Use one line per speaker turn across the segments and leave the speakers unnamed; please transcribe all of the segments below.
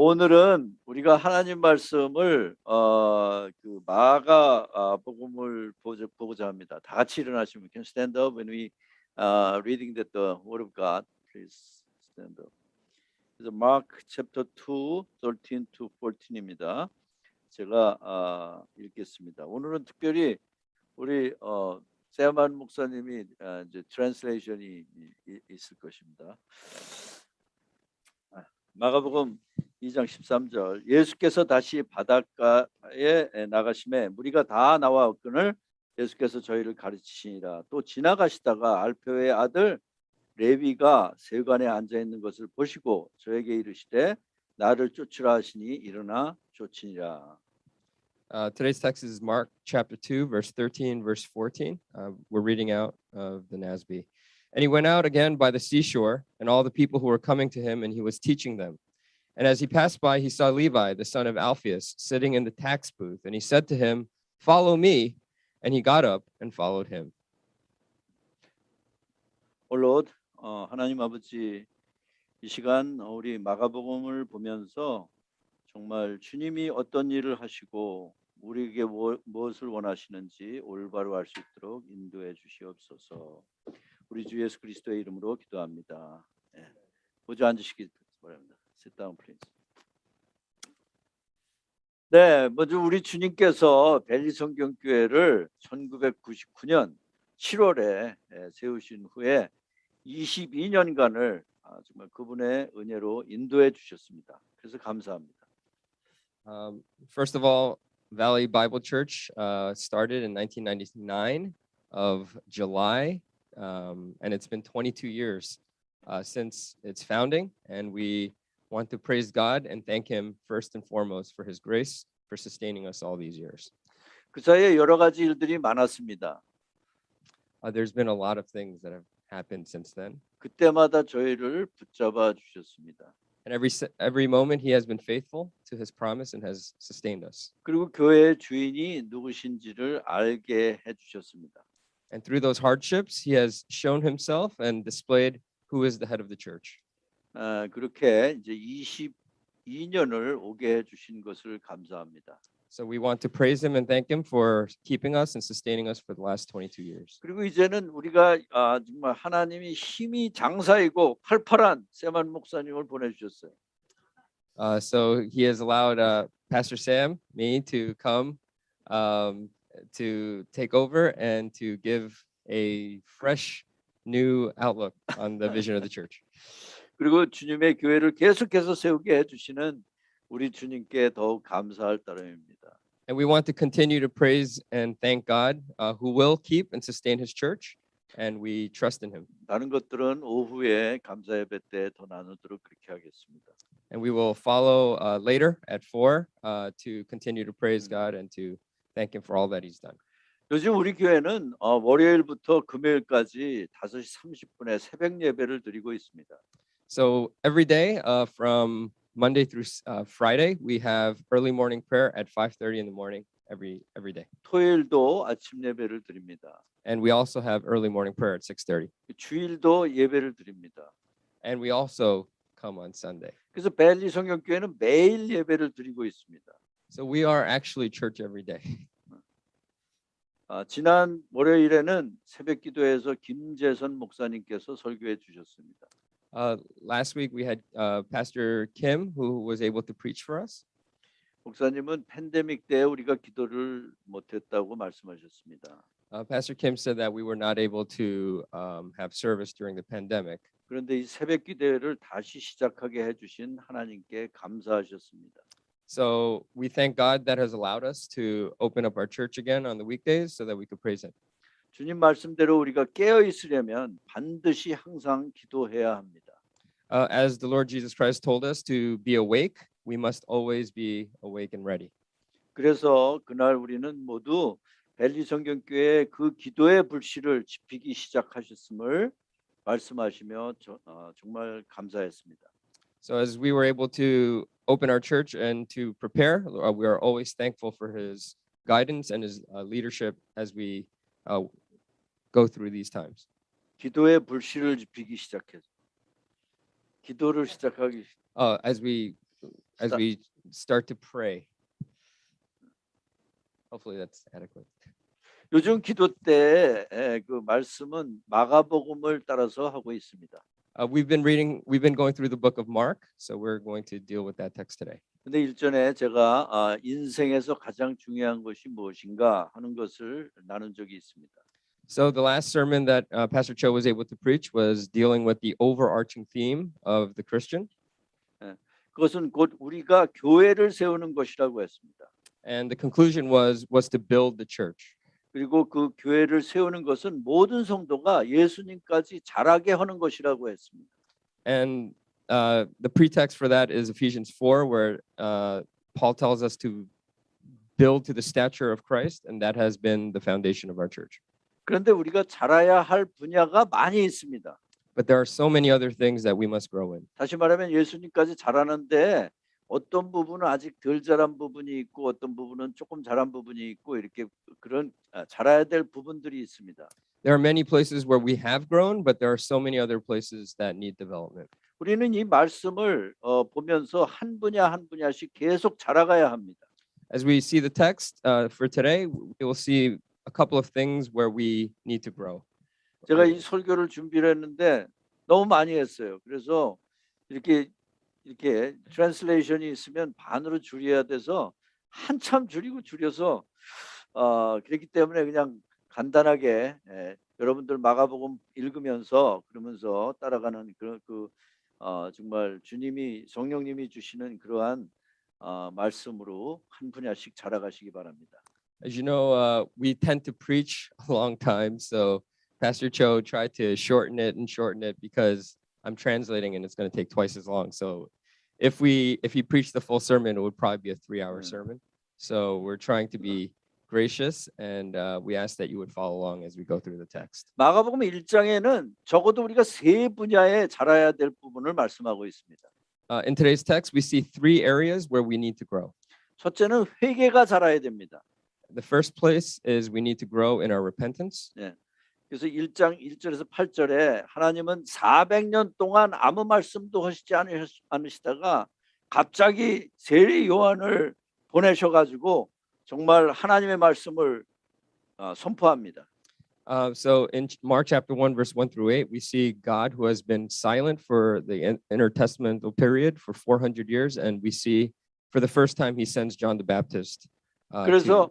오늘은 우리가 하나님 말씀을 마가 복음을 보고자 합니다. 다 같이 일어나시면 can stand up when we reading the word of God. Please stand up. 그래서 Mark chapter 2, 13 to 14입니다. 제가 읽겠습니다. 오늘은 특별히 우리 세아만 목사님이 이제 트랜슬레이션이 있을 것입니다. 마가복음 2장 13절 예수께서 다시 바닷가에 나가심에 무리가 다 나와오거늘 예수께서 저희를 가르치시니라. 또 지나가시다가 알페오의 아들 레위가 세관에 앉아있는 것을 보시고 저에게 이르시되 나를 쫓으라 하시니 일어나 쫓으니라.
Today's text is Mark chapter 2, verse 13, verse 14. We're reading out of the NASB. And he went out again by the seashore, and all the people who were coming to him, and he was teaching them. And as he passed by, he saw Levi, the son of Alphaeus, sitting in the tax booth. And he said to him, "Follow me." And he got up and followed him.
Lord, 하나님 아버지, 이 시간 우리 마가복음을 보면서 정말 주님이 어떤 일을 하시고 우리에게 무엇을 원하시는지 올바로 알 수 있도록 인도해 주시옵소서. 우리 주 예수 그리스도의 이름으로 기도합니다. 모두 앉으시기 바랍니다. Sit down, please. 네, 먼저 우리 주님께서 벨리 성경교회를 1999년 7월에 세우신 후에 22년간을 정말 그분의 은혜로 인도해 주셨습니다. 그래서 감사합니다.
First of all, Valley Bible Church started in 1999 of July, and it's been 22 years since its founding, and we want to praise God and thank Him first and foremost for His grace for sustaining us all these years.
그 사이에 여러 가지 일들이 많았습니다.
There's been a lot of things that have happened since then.
그때마다 저희를 붙잡아 주셨습니다.
And every moment He has been faithful to His promise and has sustained us.
그리고 교회의 주인이 누구신지를 알게 해 주셨습니다.
And through those hardships, He has shown Himself and displayed who is the head of the church.
그렇게 이제 22년을 오게 해 주신 것을 감사합니다.
So we want to praise Him and thank Him for keeping us and sustaining us for the last 22 years.
그리고 이제는 우리가 정말 하나님이 힘이 장사이고 팔팔한 세만 목사님을 보내주셨어요.
So He has allowed Pastor Sam, me, to come to take over and to give a fresh, new outlook on the vision of the church.
그리고 주님의 교회를 계속해서 세우게 해주시는 우리 주님께 더욱 감사할 따름입니다.
And we want to continue to praise and thank God who will keep and sustain His church, and we trust in Him.
다른 것들은 오후에 감사 예배 때 더 나누도록 그렇게 하겠습니다.
And we will follow later at 4 to continue to praise God and to thank Him for all that He's done.
요즘 우리 교회는 월요일부터 금요일까지 5시 30분에 새벽 예배를 드리고 있습니다.
So every day from Monday through Friday, we have early morning prayer at 5:30 in the morning every day.
토요일도 아침 예배를 드립니다.
And we also have early morning prayer at 6:30.
주일도 예배를 드립니다.
And we also come on Sunday.
그래서 벨리 성경교회는 매일 예배를 드리고 있습니다.
So we are actually church every day.
지난 월요일에는 새벽 기도에서 김재선 목사님께서 설교해 주셨습니다.
Last week we had Pastor Kim who was able to preach for us.
목사님은 팬데믹 때 우리가 기도를 못했다고 말씀하셨습니다.
Pastor Kim said that we were not able to have service during the pandemic.
그런데 이 새벽 기도회를 다시 시작하게 해주신 하나님께 감사하셨습니다.
So we thank God that has allowed us to open up our church again on the weekdays so that we could praise Him.
주님 말씀대로 우리가 깨어 있으려면 반드시 항상 기도해야 합니다.
As the Lord Jesus Christ told us to be awake, we must always be awake and ready.
그래서 그날 우리는 모두 벨리 성경교회 그 기도의 불씨를 지피기 시작하셨음을 말씀하시며 정말 감사했습니다.
So as we were able to open our church and to prepare, we are always thankful for His guidance and His leadership as we go through these times.
기도의 불씨를 지피기 시작해서 기도를 시작하기
as we start to pray. Hopefully that's adequate.
요즘 기도 때 그 말씀은 마가복음을 따라서 하고 있습니다.
We've been going through the book of Mark, so we're going to deal with that text today.
근데 일전에 제가 인생에서 가장 중요한 것이 무엇인가 하는 것을 나눈 적이 있습니다.
So the last sermon that Pastor Cho was able to preach was dealing with the overarching theme of the Christian.
그것은 곧 우리가 교회를 세우는 것이라고 했습니다.
And the conclusion was to build the church.
그리고 그 교회를 세우는 것은 모든 성도가 예수님까지 자라게 하는 것이라고 했습니다.
And the pretext for that is Ephesians 4, where Paul tells us to build to the stature of Christ, and that has been the foundation of our church.
그런데 우리가 자라야 할 분야가 많이 있습니다.
But there are so many other things that we must grow in.
다시 말하면 예수님까지 자라는데 어떤 부분은 아직 덜 자란 부분이 있고 어떤 부분은 조금 자란 부분이 있고 이렇게 그런 자라야 될 부분들이 있습니다.
There are many places where we have grown, but there are so many other places that need development.
우리는 이 말씀을 보면서 한 분야 한 분야씩 계속 자라가야 합니다.
As we see the text for today, we will see a couple of things where we need to grow.
제가 이 설교를 준비를 했는데 너무 많이 했어요. 그래서 이렇게 트랜슬레이션이 있으면 반으로 줄여야 돼서 한참 줄여서 그렇기 때문에 그냥 간단하게 여러분들 마가복음 읽으면서 그러면서 따라가는 정말 주님이 성령님이 주시는 그러한 말씀으로 한 분야씩 자라가시기 바랍니다.
As you know, we tend to preach a long time, so Pastor Cho tried to shorten it because I'm translating and it's going to take twice as long. So if he preached the full sermon, it would probably be a 3-hour sermon. So we're trying to be gracious, and we ask that you would follow along as we go through the text.
마가복음 1장에는 적어도 우리가 세 분야에 자라야 될 부분을 말씀하고 있습니다.
In today's text, we see 3 areas where we need to grow.
첫째는 회개가 자라야 됩니다.
The first place is we need to grow in our repentance.
그래서 1장 1절에서 8절에 하나님은 400년 동안 아무 말씀도 하시지 않으시다가 갑자기 세례 요한을 보내셔가지고 정말 하나님의 말씀을 선포합니다.
So in Mark chapter 1, verse 1 through 8, we see God who has been silent for the intertestamental period for 400 years, and we see for the first time he sends John the Baptist.
그래서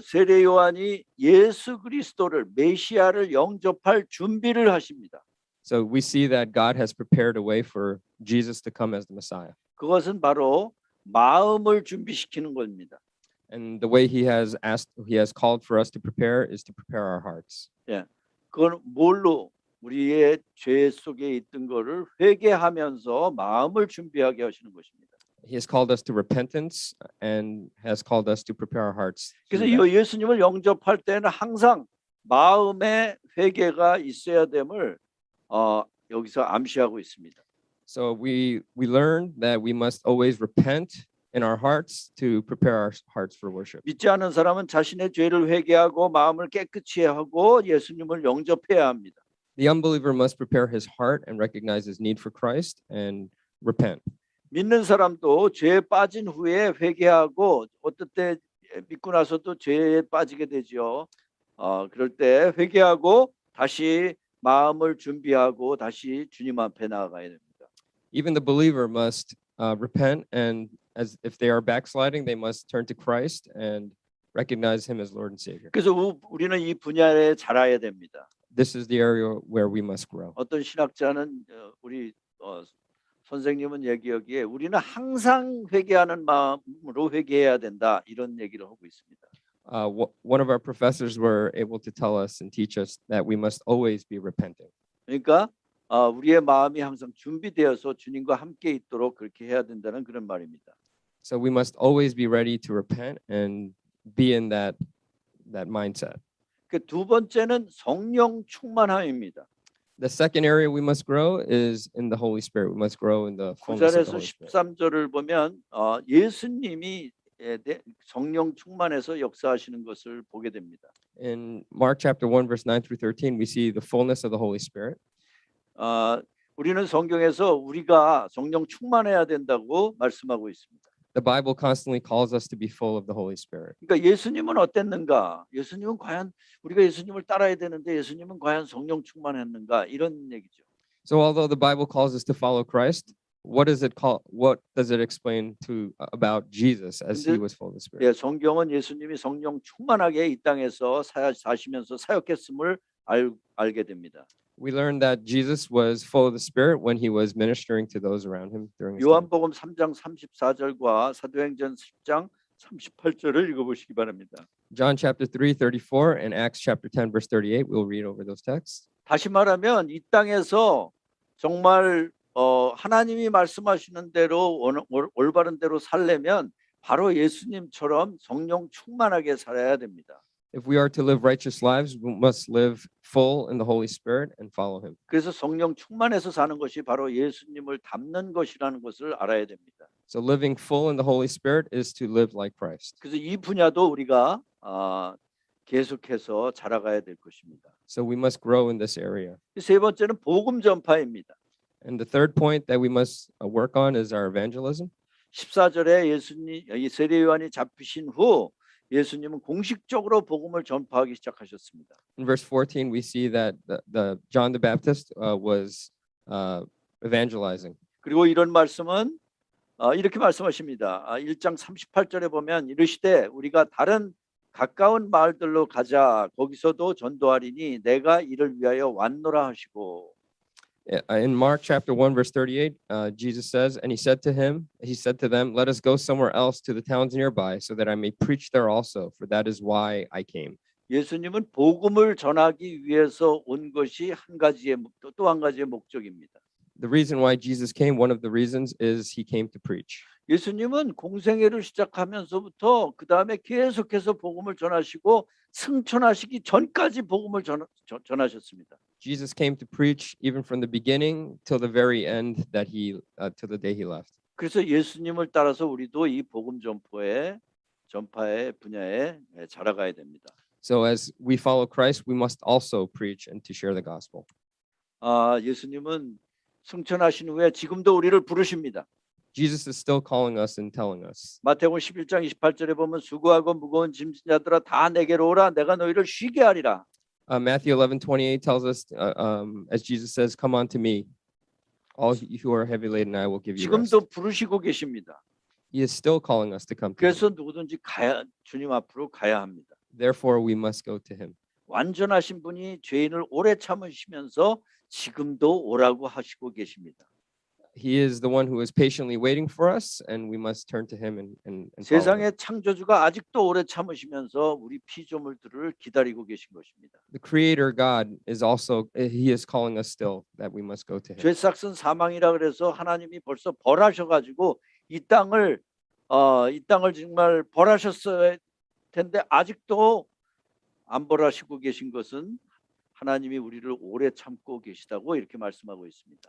세례 요한이 예수 그리스도를 메시아를 영접할 준비를 하십니다.
So we see that God has prepared a way for Jesus to come as the Messiah.
그것은 바로 마음을 준비시키는 겁니다.
And the way he has called for us to prepare is to prepare our hearts.
그건 뭘로? 우리의 죄 속에 있던 거를 회개하면서 마음을 준비하게 하시는 것입니다.
He has called us to repentance and has called us to prepare our hearts.
그래서 예수님을 영접할 때는 항상 마음의 회개가 있어야 됨을 여기서 암시하고 있습니다.
So we learned that we must always repent in our hearts to prepare our hearts for worship.
믿지 않은 사람은 자신의 죄를 회개하고 마음을 깨끗이 하고 예수님을 영접해야 합니다.
The unbeliever must prepare his heart and recognize his need for Christ and repent.
믿는 사람도 죄에 빠진 후에 회개하고 어떨 때 믿고 나서도 죄에 빠지게 되죠. 그럴 때 회개하고 다시 마음을 준비하고 다시 주님 앞에 나아가야 됩니다.
Even the believer must repent, and as if they are backsliding, they must turn to Christ and recognize him as Lord and Savior.
그래서 우리는 이 분야에 자라야 됩니다.
This is the area where we must grow.
어떤 신학자는 우리 선생님은 얘기하기에 우리는 항상 회개하는 마음으로 회개해야 된다 이런 얘기를 하고 있습니다.
One of our professors were able to tell us and teach us that we must always be repenting.
그러니까 우리의 마음이 항상 준비되어서 주님과 함께 있도록 그렇게 해야 된다는 그런 말입니다.
So we must always be ready to repent and be in that mindset.
그 두 번째는 성령 충만함입니다.
The second area we must grow is in the Holy Spirit. We must grow in the fullness of the
9절에서
Holy Spirit.
13절을 보면 예수님이 성령 충만해서 역사하시는 것을 보게 됩니다.
In Mark chapter 1 verse 9 through 13, we see the fullness of the Holy Spirit.
우리는 성경에서 우리가 성령 충만해야 된다고 말씀하고 있습니다.
The Bible constantly calls us to be full of the Holy Spirit.
그러니까 예수님은 어땠는가? 예수님은 과연 우리가 예수님을 따라야 되는데 예수님은 과연 성령 충만했는가? 이런 얘기죠.
So although the Bible calls us to follow Christ, what does it explain to about Jesus as he
근데-
was full of the Spirit?
예, 성경은 예수님이 성령 충만하게 이 땅에서 사시면서 사역했음을 알게 됩니다.
We learn that Jesus was full of the Spirit when he was ministering to those around him during his time.
요한복음 3장 34절과 사도행전 10장 38절을 읽어보시기 바랍니다.
John chapter 3:34 and Acts chapter 10 verse 38. We'll read over those texts.
다시 말하면 이 땅에서 정말 하나님이 말씀하시는 대로 올바른 대로 살려면 바로 예수님처럼 성령 충만하게 살아야 됩니다.
If we are to live righteous lives, we must live full in the Holy Spirit and follow him.
그래서 성령 충만해서 사는 것이 바로 예수님을 닮는 것이라는 것을 알아야 됩니다.
So living full in the Holy Spirit is to live like Christ.
그래서 이 분야도 우리가 계속해서 자라가야 될 것입니다.
So we must grow in this area.
세 번째는 복음 전파입니다.
And the third point that we must work on is our evangelism.
14절에 예수님 이 세례 요한이 잡히신 후 예수님은 공식적으로 복음을 전파하기 시작하셨습니다.
In verse 14, we see that the John the Baptist was evangelizing.
그리고 이런 말씀은 이렇게 말씀하십니다. 1장 38절에 보면 이르시되 우리가 다른 가까운 마을들로 가자 거기서도 전도하리니 내가 이를 위하여 왔노라 하시고.
In Mark chapter 1 verse 38, Jesus says, and he said to them, let us go somewhere else to the towns nearby so that I may preach there also, for that is why I came.
예수님은 복음을 전하기 위해서 온 것이 또 한 가지의 목적입니다.
The reason why Jesus came, one of the reasons is he came to preach.
예수님은 공생애를 시작하면서부터 그 다음에 계속해서 복음을 전하시고 승천하시기 전까지 복음을 전하셨습니다.
Jesus came to preach even from the beginning till the very end that till the day he left.
그래서 예수님을 따라서 우리도 이 복음 전파의 분야에 자라가야 됩니다.
So as we follow Christ, we must also preach and to share the gospel.
예수님은 승천하신 후에 지금도 우리를 부르십니다.
Jesus is still calling us and telling us.
마태복음 11장 28절에 보면 수고하고 무거운 짐진 자들아 다 내게로 오라 내가 너희를 쉬게 하리라.
Matthew 11:28 tells us, as Jesus says, "Come unto me, all who are heavy laden, I will give you rest."
지금도 부르시고 계십니다.
He is still calling us to come to him.
그래서 누구든지 주님 앞으로 가야 합니다.
Therefore, we must go to him.
완전하신 분이 죄인을 오래 참으시면서 지금도 오라고 하시고 계십니다.
He is the one who is patiently waiting for us, and we must turn to him and follow him.
세상의 창조주가 아직도 오래 참으시면서 우리 피조물들을 기다리고 계신 것입니다.
The Creator God is also, he is calling us still that we must go to him.
죄삭은 사망이라 그래서 하나님이 벌써 벌하셔가지고 이 땅을 정말 벌하셨을 텐데 아직도 안 벌하시고 계신 것은 하나님이 우리를 오래 참고 계시다고 이렇게 말씀하고 있습니다.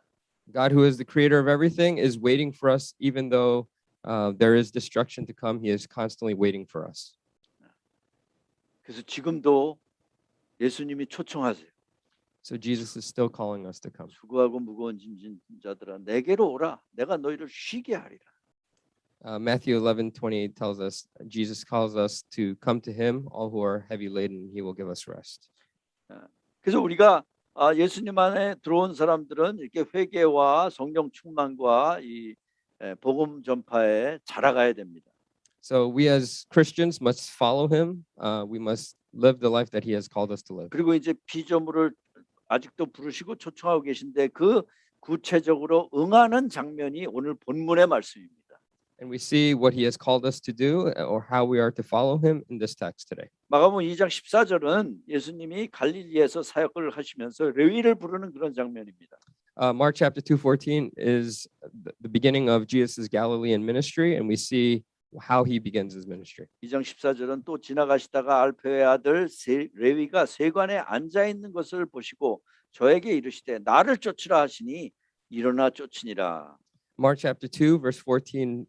God, who is the creator of everything, is waiting for us, even though there is destruction to come. He is constantly waiting for us.
그래서 지금도 예수님이 초청하세요.
So Jesus is still calling us to come.
수고하고 무거운 짐진 자들아 내게로 오라. 내가 너희를 쉬게 하리라.
Matthew 11:28 tells us Jesus calls us to come to him, all who are heavy laden. He will give us rest.
그래서 우리가 예수님 안에 들어온 사람들은 이렇게 회개와 성령 충만과 이 복음 전파에 자라가야 됩니다.
So we as Christians must follow him. We must live the life that he has called us to live.
그리고 이제 피조물을 아직도 부르시고 초청하고 계신데 그 구체적으로 응하는 장면이 오늘 본문의 말씀입니다.
And we see what he has called us to do or how we are to follow him in this text today.
마가복음 2장 14절은 예수님이 갈릴리에서 사역을 하시면서 레위를 부르는 그런 장면입니다.
Mark chapter 2:14 is the beginning of Jesus' Galilean ministry, and we see how he begins his ministry.
2장 14절은 또 지나가시다가 알페의 아들 레위가 세관에 앉아 있는 것을 보시고 저에게 이르시되 나를 쫓으라 하시니 일어나 쫓으니라.
Mark chapter 2 verse 14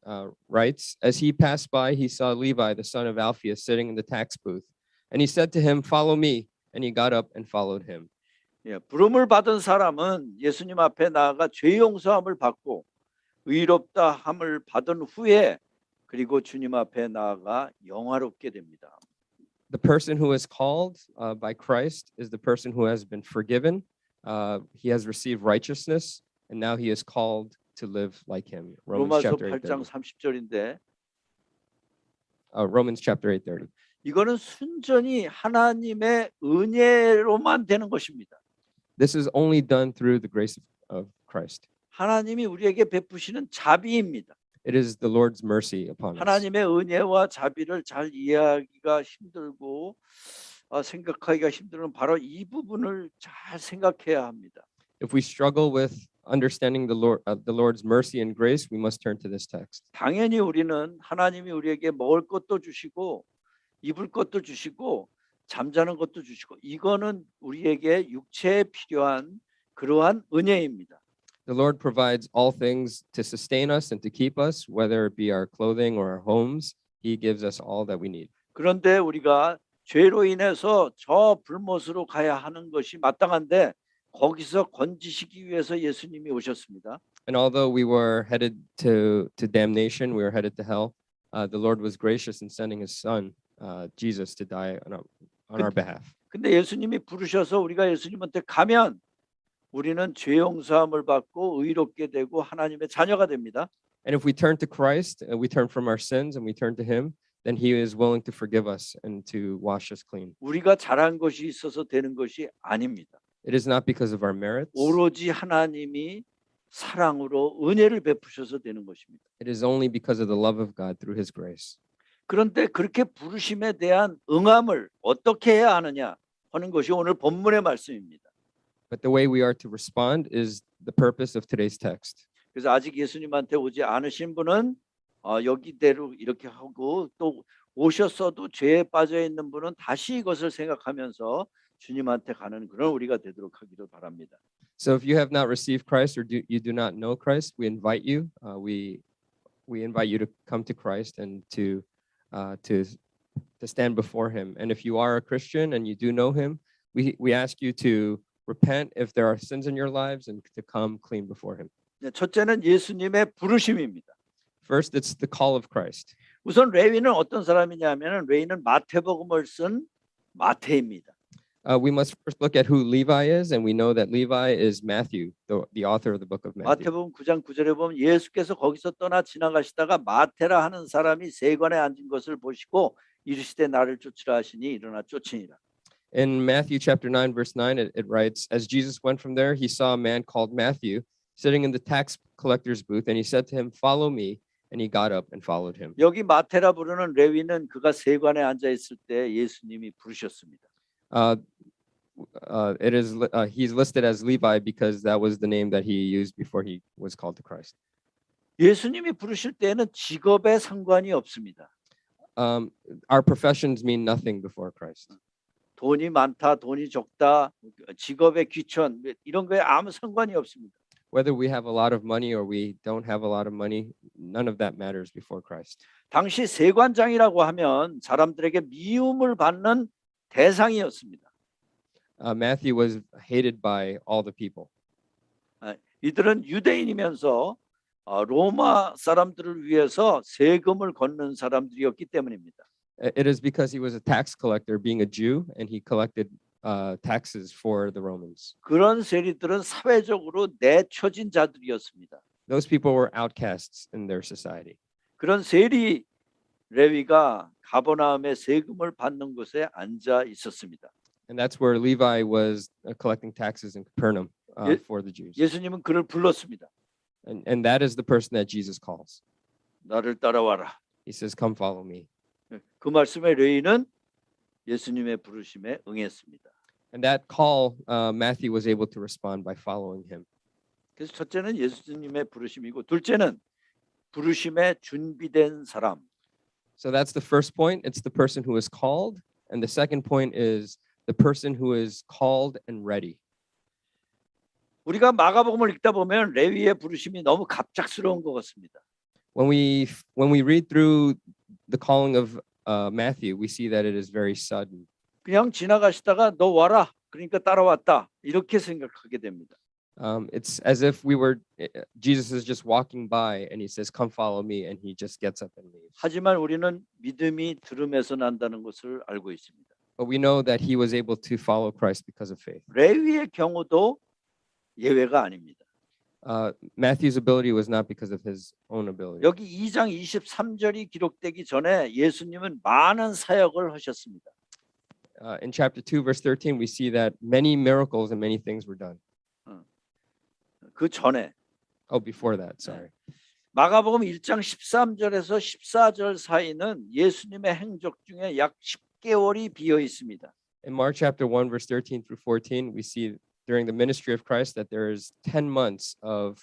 writes, as he passed by, he saw Levi, the son of Alphaeus, sitting in the tax booth. And he said to him, follow me. And he got up and followed him.
예, 부름을 받은 사람은 예수님 앞에 나아가 죄 용서함을 받고 의롭다 함을 받은 후에 그리고 주님 앞에 나아가 영화롭게 됩니다.
The person who is called by Christ is the person who has been forgiven. He has received righteousness, and now he is called to live like him. Romans
로마서
chapter
8장
8:30.
30절인데
Romans chapter 8:30.
이거는 순전히 하나님의 은혜로만 되는 것입니다.
This is only done through the grace of Christ.
하나님이 우리에게 베푸시는 자비입니다.
It is the Lord's mercy upon us.
하나님의 은혜와 자비를 잘 이해하기가 힘들고 생각하기가 힘든 바로 이 부분을 잘 생각해야 합니다.
If we struggle with understanding the Lord's mercy and grace, we must turn to this text.
당연히 우리는 하나님이 우리에게 먹을 것도 주시고 입을 것도 주시고 잠자는 것도 주시고 이거는 우리에게 육체에 필요한 그러한 은혜입니다.
The Lord provides all things to sustain us and to keep us, whether it be our clothing or our homes. He gives us all that we need.
그런데 우리가 죄로 인해서 저 불못으로 가야 하는 것이 마땅한데 거기서 건지시기 위해서 예수님이 오셨습니다.
And although we were headed to damnation, we were headed to hell, the Lord was gracious in sending his son, Jesus, to die on our behalf.
근데 예수님이 부르셔서 우리가 예수님한테 가면 우리는 죄 용서함을 받고 의롭게 되고 하나님의 자녀가 됩니다.
And if we turn to Christ, we turn from our sins and we turn to him, then he is willing to forgive us and to wash us clean.
우리가 잘한 것이 있어서 되는 것이 아닙니다.
It is not because of our merits.
오로지 하나님이 사랑으로 은혜를 베푸셔서 되는 것입니다.
It is only because of the love of God through his grace.
그런데 그렇게 부르심에 대한 응함을 어떻게 해야 하느냐 하는 것이 오늘 본문의 말씀입니다.
But the way we are to respond is the purpose of today's text.
그래서 아직 예수님한테 오지 않으신 분은 여기대로 이렇게 하고 또 오셨어도 죄에 빠져 있는 분은 다시 이것을 생각하면서 주님한테 가는 그런 우리가 되도록 하기를 바랍니다.
So if you have not received Christ or you do not know Christ, we invite you. We invite you to come to Christ and to stand before him. And if you are a Christian and you do know him, we ask you to repent if there are sins in your lives and to come clean before him.
첫째는 예수님의 부르심입니다.
First, it's the call of Christ.
우선 레위는 어떤 사람이냐면 레위는 마태복음을 쓴 마태입니다.
We must first look at who Levi is, and we know that Levi is Matthew, the author of the book of Matthew.
마태복음 9장 9절에 보면 예수께서 거기서 떠나 지나가시다가 마태라 하는 사람이 세관에 앉은 것을 보시고 이르시되 나를 쫓으라 하시니 일어나 쫓으니라.
In Matthew chapter 9, verse 9, it writes, as Jesus went from there, he saw a man called Matthew sitting in the tax collector's booth, and he said to him, follow me. And he got up and followed him.
여기 마태라 부르는 레위는 그가 세관에 앉아 있을 때 예수님이 부르셨습니다.
He's listed as Levi because that was the name that he used before he was called to Christ.
예수님이 부르실 때에는 직업에 상관이 없습니다.
Our professions mean nothing before Christ.
돈이 많다, 돈이 적다, 직업의 귀천 이런 거에 아무 상관이 없습니다.
Whether we have a lot of money or we don't have a lot of money, none of that matters before Christ.
당시 세관장이라고 하면 사람들에게 미움을 받는 대상이었습니다.
Matthew was hated by all the people.
이들은 유대인이면서 로마 사람들을 위해서 세금을 걷는 사람들이었기 때문입니다.
It is because he was a tax collector, being a Jew, and he collected taxes for the Romans.
그런 세리들은 사회적으로 내쳐진 자들이었습니다.
Those people were outcasts in their society.
그런 세리 레위가 가버나움의 세금을 받는 곳에 앉아 있었습니다.
And that's where Levi was collecting taxes in Capernaum for the Jews.
예수님은 그를 불렀습니다.
And that is the person that Jesus calls.
나를 따라와라.
He says, come follow me.
그 말씀에 레위는 예수님의 부르심에 응했습니다.
And that call, Matthew was able to respond by following him.
그래서 첫째는 예수님의 부르심이고 둘째는 부르심에 준비된 사람.
So that's the first point. It's the person who is called. And the second point is the person who is called and ready.
우리가 마가복음을 읽다 보면 레위의 부르심이 너무 갑작스러운 것 같습니다.
When we read through the calling of Matthew, we see that it is very sudden.
그냥 지나가시다가 너 와라 그러니까 따라왔다. 이렇게 생각하게 됩니다.
It's as if Jesus is just walking by and he says, "Come follow me," and he just gets up and leaves.
하지만 우리는 믿음이 들음에서 난다는 것을 알고 있습니다.
But we know that he was able to follow Christ because of faith.
레위의 경우도 예외가 아닙니다.
Matthew's ability was not because of his own ability.
여기 2장 23절이 기록되기 전에 예수님은 많은 사역을 하셨습니다.
In chapter 2, verse 13, we see that many miracles and many things were done.
그 전에
Oh, before that, sorry.
마가복음 1장 13절에서 14절 사이는 예수님의 행적 중에 약 10개월이 비어 있습니다.
In Mark chapter 1, verse 13 through 14, we see during the ministry of Christ that there is 10 months of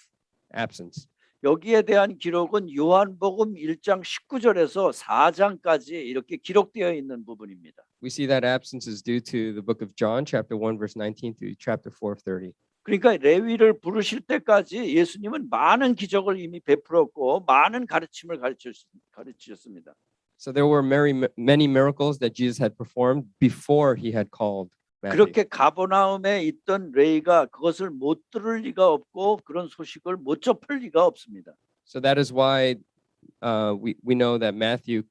absence.
여기에 대한 기록은 요한복음 1장 19절에서 4장까지 이렇게 기록되어 있는 부분입니다.
We see that absence is due to the book of John, chapter 1, verse 19 through chapter 4, 30.
그러니까 레위를 부르실 때까지 예수님은 많은 기적을 이미 베풀었고 많은 가르침을 가르치셨습니다.
So there were many miracles that Jesus had performed before he had called Matthew.
그렇게 가버나움에 있던 레위가 그것을 못 들을 리가 없고 그런 소식을 못 접할 리가 없습니다.
So that is why we know that Matthew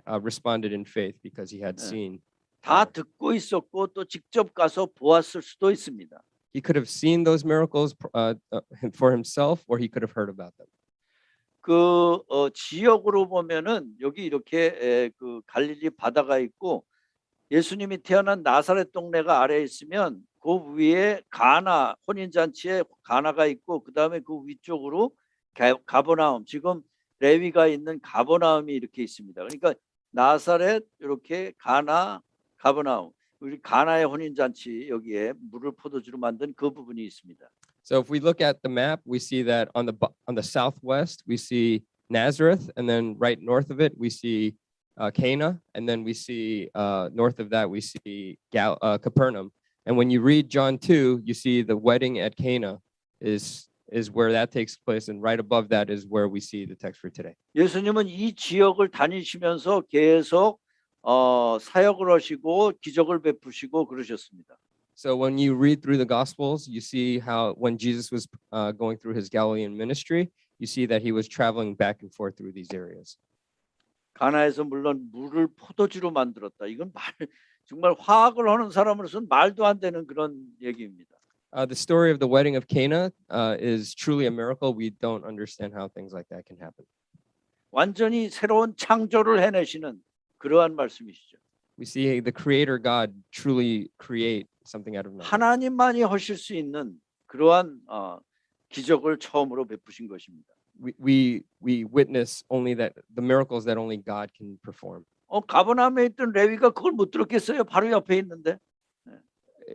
responded in faith because he had seen.
다 듣고 있었고 또 직접 가서 보았을 수도 있습니다.
He could have seen those miracles for himself, or he could have heard about them.
그 지역으로 보면은 여기 이렇게 그 갈릴리 바다가 있고 예수님이 태어난 나사렛 동네가 아래에 있으면 그 위에 가나 혼인잔치에 가나가 있고 그 다음에 그 위쪽으로 가버나움 지금 레위가 있는 가버나움이 이렇게 있습니다. 그러니까 나사렛 이렇게 가나 가버나움 우리 가나의 혼인잔치 여기에 물을 포도주로 만든 그 부분이 있습니다.
So if we look at the map, we see that on the southwest we see Nazareth, and then right north of it we see Cana, and then we see north of that we see Capernaum. And when you read John 2, you see the wedding at Cana is where that takes place, and right above that is where we see the text for today.
예수님은 이 지역을 다니시면서 계속 사역을 하시고 기적을 베푸시고 그러셨습니다.
So when you read through the Gospels, you see how when Jesus was going through his Galilean ministry, you see that he was traveling back and forth through these areas.
가나에서 물론 물을 포도주로 만들었다. 이건 정말 화학을 하는 사람으로서는 말도 안 되는 그런 얘기입니다.
The story of the wedding of Cana is truly a miracle. We don't understand how things like that can happen.
완전히 새로운 창조를 해내시는 그러한 말씀이시죠.
We see the Creator God truly create something out of nothing.
하나님만이 하실 수 있는 그러한 기적을 처음으로 베푸신 것입니다.
We witness only that the miracles that only God can perform.
가버나움에 있던 레위가 그걸 못 들었겠어요? 바로 옆에 있는데.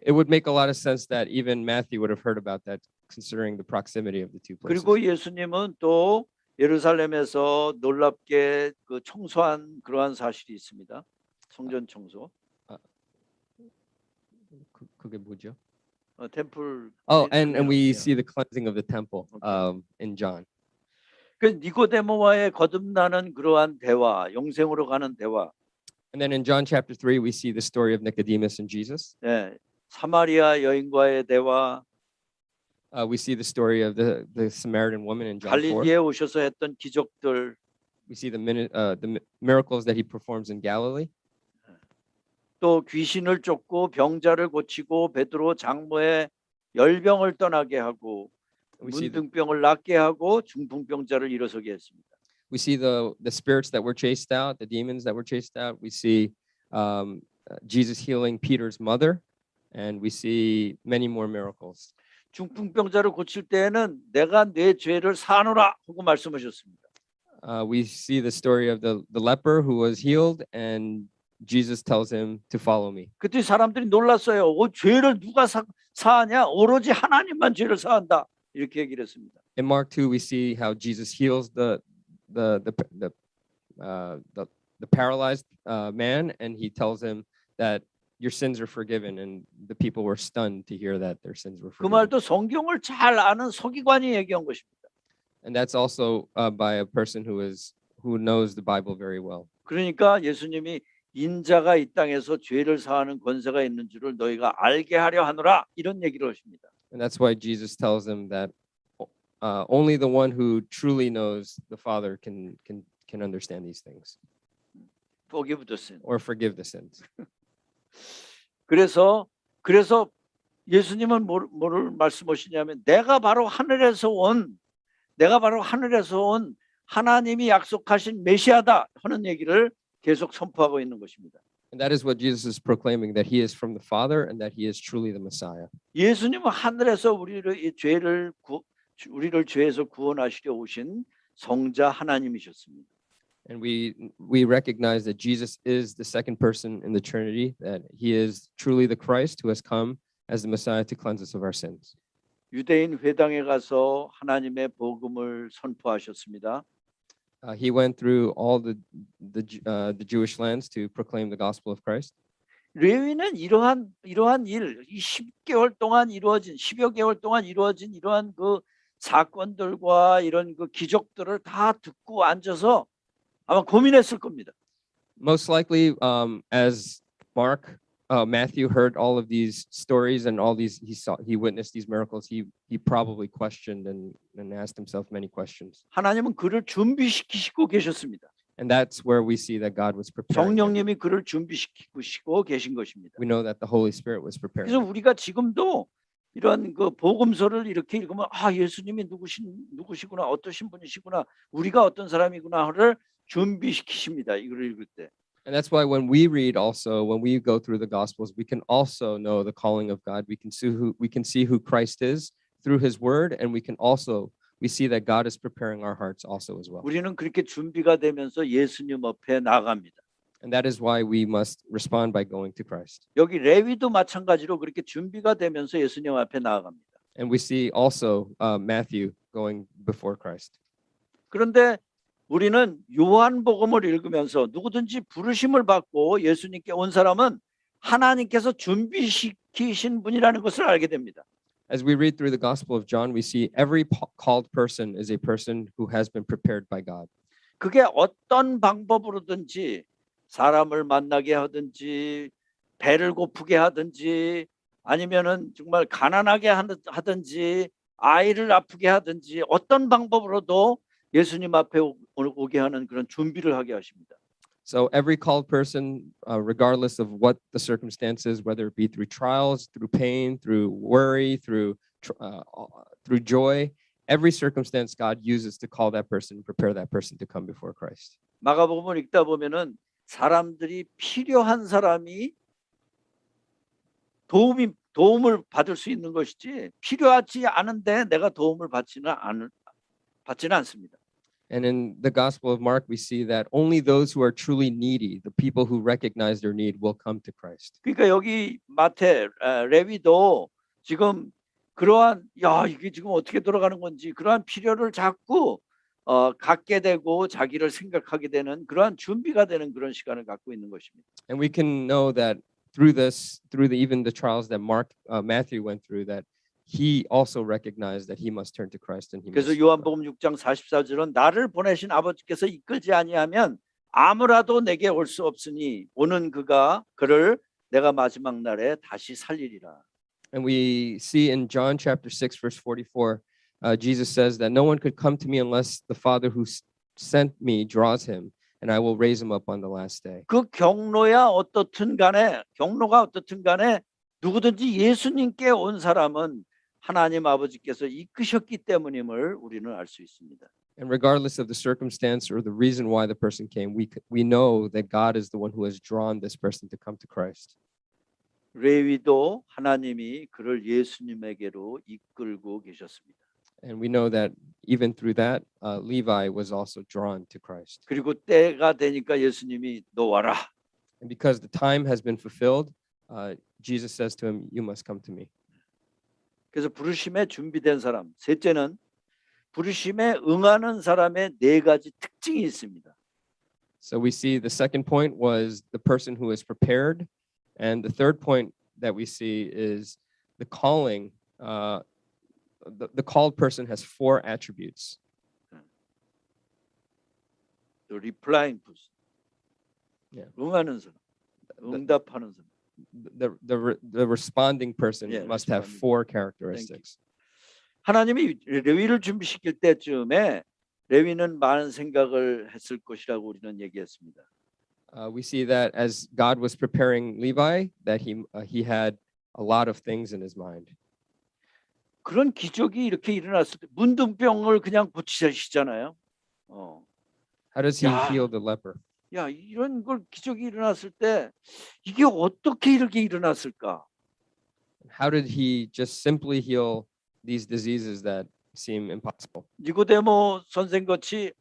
It would make a lot of sense that even Matthew would have heard about that, considering the proximity of the two places.
그리고 예수님은 또 예루살렘에서 놀랍게 그 청소한 그러한 사실이 있습니다. 성전 청소.
그게 뭐죠?
템플.
Oh, and we see the cleansing of the temple in John.
그 니고데모와의 거듭나는 그러한 대화, 영생으로 가는 대화.
And then in John chapter 3, we see the story of Nicodemus and Jesus.
네, 사마리아 여인과의 대화.
We see the story of the Samaritan woman in John 4.
갈릴리에 오셔서 했던 기적들.
We see the miracles that he performs in Galilee.
또 귀신을 쫓고 병자를 고치고 베드로 장모의 열병을 떠나게 하고 문둥병을 낫게 하고 중풍병자를 일어서게 했습니다.
We see the spirits that were chased out, the demons that were chased out. We see Jesus healing Peter's mother, and we see many more miracles.
중풍병자를 고칠 때에는 내가 내 죄를 사노라 하고 말씀하셨습니다.
We see the story of the leper who was healed, and Jesus tells him to follow me.
그때 사람들이 놀랐어요. 죄를 누가 사하냐? 오로지 하나님만 죄를 사한다. 이렇게 얘기를 했습니다.
In Mark 2, we see how Jesus heals the paralyzed man, and he tells him that your sins are forgiven, and the people were stunned to hear that their sins were
그
forgiven.
말도 성경을 잘 아는 서기관이 얘기한 것입니다.
And that's also by a person who knows the Bible very well.
그러니까 예수님이 인자가 이 땅에서 죄를 사하는 권세가 있는 줄을 너희가 알게 하려 하노라 이런 얘기를 하십니다.
And that's why Jesus tells them that only the one who truly knows the Father can understand these things
Forgive the sin.
or forgive the sins.
그래서 예수님은 뭐를 말씀하시냐면 내가 바로 하늘에서 온 하나님이 약속하신 메시아다 하는 얘기를 계속 선포하고 있는 것입니다.
And that is what Jesus is proclaiming, that he is from the Father and that he is truly the Messiah.
예수님은 하늘에서 우리를 죄에서 구원하시려 오신 성자 하나님이셨습니다.
And we recognize that Jesus is the second person in the Trinity, that he is truly the Christ who has come as the Messiah to cleanse us of our sins.
유대인 회당에 가서 하나님의 복음을 선포하셨습니다.
He went through all the Jewish lands to proclaim the gospel of Christ.
레위는 이러한 일, 이 10개월 동안 이루어진 10여 개월 동안 이루어진 이러한 그 사건들과 이런 그 기적들을 다 듣고 앉아서 아마 고민했을 겁니다.
Most likely, as Matthew heard all of these stories and all these, he witnessed these miracles. He probably questioned and asked himself many questions.
하나님은 그를 준비시키시고 계셨습니다.
And that's where we see that God was preparing him.
성령님이 그를 준비시키고 계신 것입니다.
We know that the Holy Spirit was preparing
그래서
him.
우리가 지금도 이런 그 복음서를 이렇게 읽으면 아 예수님이 누구시구나 어떠신 분이시구나 우리가 어떤 사람이구나를 준비시키십니다. 이걸 읽을 때.
And that's why when we read also, when we go through the Gospels, we can also know the calling of God. We can see who Christ is through His Word, and we see that God is preparing our hearts also as well.
우리는 그렇게 준비가 되면서 예수님 앞에 나갑니다.
And that is why we must respond by going to Christ.
여기 레위도 마찬가지로 그렇게 준비가 되면서 예수님 앞에 나아갑니다.
And we see also Matthew going before Christ.
그런데 우리는 요한복음을 읽으면서 누구든지 부르심을 받고 예수님께 온 사람은 하나님께서 준비시키신 분이라는 것을 알게 됩니다.
As we read through the Gospel of John, we see every called person is a person who has been prepared by God.
그게 어떤 방법으로든지 사람을 만나게 하든지 배를 고프게 하든지 아니면은 정말 가난하게 하든지 아이를 아프게 하든지 어떤 방법으로도 예수님 앞에 오게 하는 그런 준비를 하게 하십니다.
So every called person, regardless of what the circumstances, whether it be through trials, through pain, through worry, through joy, every circumstance God uses to call that person, prepare that person to come before Christ.
마가복음을 읽다 보면은 사람들이 필요한 사람이 도움을 받을 수 있는 것이지 필요하지 않은데 내가 도움을 받지는 않습니다.
And in the Gospel of Mark, we see that only those who are truly needy, the people who recognize their need, will come to Christ.
그러니까 여기 레위도 지금 그러한 이게 지금 어떻게 돌아가는 건지 그러한 필요를 자꾸 갖게 되고 자기를 생각하게 되는 그러한 준비가 되는 그런 시간을 갖고 있는 것입니다.
And we can know that even the trials that Matthew went through, that he also recognized that he must turn to Christ and he
그래서
must.
요한복음 6장 44절은 나를 보내신 아버지께서 이끌지 아니하면 아무라도 내게 올 수 없으니 오는 그를 내가 마지막 날에 다시 살리리라.
And we see in John chapter 6 verse 44, Jesus says that no one could come to me unless the Father who sent me draws him, and I will raise him up on the last day.
그 경로가 어떻든 간에 누구든지 예수님께 온 사람은 하나님 아버지께서 이끄셨기 때문임을 우리는 알 수 있습니다.
And regardless of the circumstance or the reason why the person came, we know that God is the one who has drawn this person to come to Christ.
레위도 하나님이 그를 예수님에게로 이끌고 계셨습니다.
And we know that even through that, Levi was also drawn to Christ.
그리고 때가 되니까 예수님이 너 와라.
And because the time has been fulfilled, Jesus says to him, "You must come to me."
그래서 부르심에 준비된 사람. 셋째는 부르심에 응하는 사람의 네 가지 특징이 있습니다.
So we see the second point was the person who is prepared, and the third point that we see is the calling. The called person has four attributes.
The replying person.
Yeah.
응하는 사람. 응답하는 사람.
the responding person
Yeah,
must have
responding.
four characteristics.
하나님이 레위를 준비시킬 때쯤에 레위는 많은 생각을 했을 것이라고 우리는 얘기했습니다.
We see that as God was preparing Levi, that he had a lot of things in his mind.
그런 기적이 이렇게 일어났을 때 문둥병을 그냥 고치시잖아요.
How does he
Yeah.
heal the leper?
야, 이런 걸 기적이 일어났을 때 이게 어떻게 이렇게 일어났을까?
How did he just simply heal these diseases that seem impossible?
니고데모 선생같이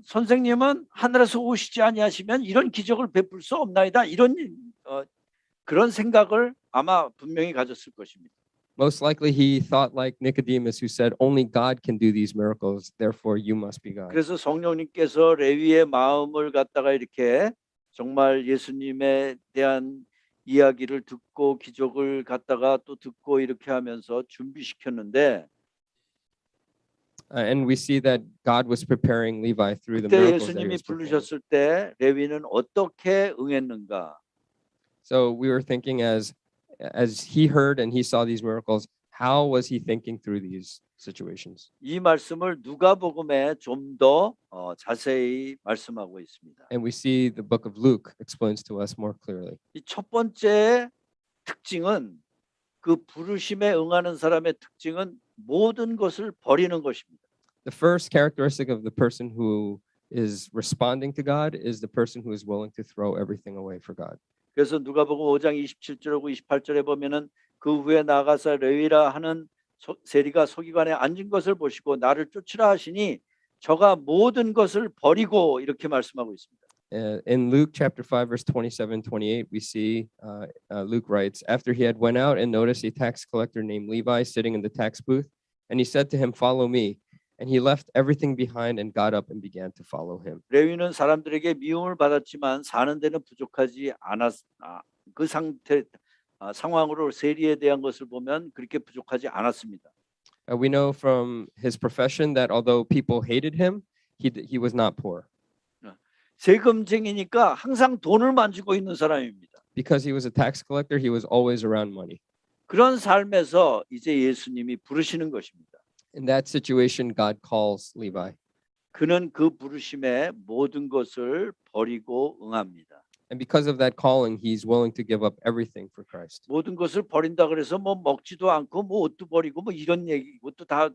선생님은 하늘에서 오시지 아니하시면 이런 기적을 베풀 수 없나이다. 이런 그런 생각을 아마 분명히 가졌을 것입니다.
Most likely he thought like Nicodemus, who said, only God can do these miracles, therefore you must be God.
그래서 성령님께서 레위의 마음을 갖다가 이렇게 정말 예수님에 대한 이야기를 듣고 기적을 갖다가 또 듣고 이렇게 하면서 준비시켰는데
And we see that God was preparing Levi through the
그때
miracles that he
예수님이
was performing.
부르셨을 때 레위는 어떻게 응했는가?
So we were thinking as he heard and he saw these miracles, how was he thinking through these situations?
이 말씀을 누가복음에 좀 더 자세히 말씀하고 있습니다.
And we see the book of Luke explains to us more clearly.
이 첫 번째 특징은 그 부르심에 응하는 사람의 특징은 모든 것을 버리는 것입니다.
The first characteristic of the person who is responding to God is the person who is willing to throw everything away for God.
그래서 누가복음 5장 27절하고 28절에 보면은 그 후에 나가서 레위라 하는 세리가 서기관에 앉은 것을 보시고 나를 쫓으라 하시니 저가 모든 것을 버리고 이렇게 말씀하고 있습니다.
In Luke chapter 5 verse 27-28 we see Luke writes, after he had went out and noticed a tax collector named Levi sitting in the tax booth, and he said to him, follow me. And he left everything behind and got up and began to follow him.
레위는 사람들에게 미움을 받았지만 사는 데는 부족하지 그 상황으로 세리에 대한 것을 보면 그렇게 부족하지 않았습니다.
We know from his profession that although people hated him, he was not poor.
세금쟁이니까 항상 돈을 만지고 있는 사람입니다.
Because he was a tax collector, he was always around money.
그런 삶에서 이제 예수님이 부르시는 것입니다.
In that situation, God calls Levi.
그는 그 부르심에 모든 것을 버리고 응합니다.
And because of that calling, he's willing to give up everything for Christ.
모든 것을 버린다 그래서 뭐 먹지도 않고 뭐 옷도 버리고 뭐 이런 얘기, 옷도 다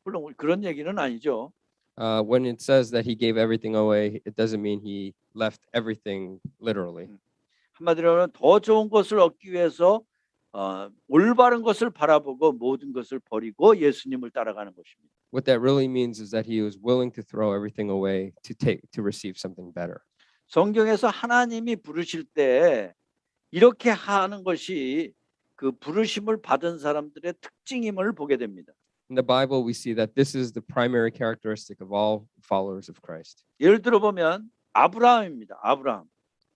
물론 그런 얘기는 아니죠.
When it says that he gave everything away, it doesn't mean he left everything literally.
한마디로 더 좋은 것을 얻기 위해서 올바른 것을 바라보고 모든 것을 버리고 예수님을 따라가는 것입니다.
What that really means is that he was willing to throw everything away to receive something better.
성경에서 하나님이 부르실 때 이렇게 하는 것이 그 부르심을 받은 사람들의 특징임을 보게 됩니다.
In the Bible, we see that this is the primary characteristic of all followers of Christ.
예를 들어 보면 아브라함입니다. 아브라함.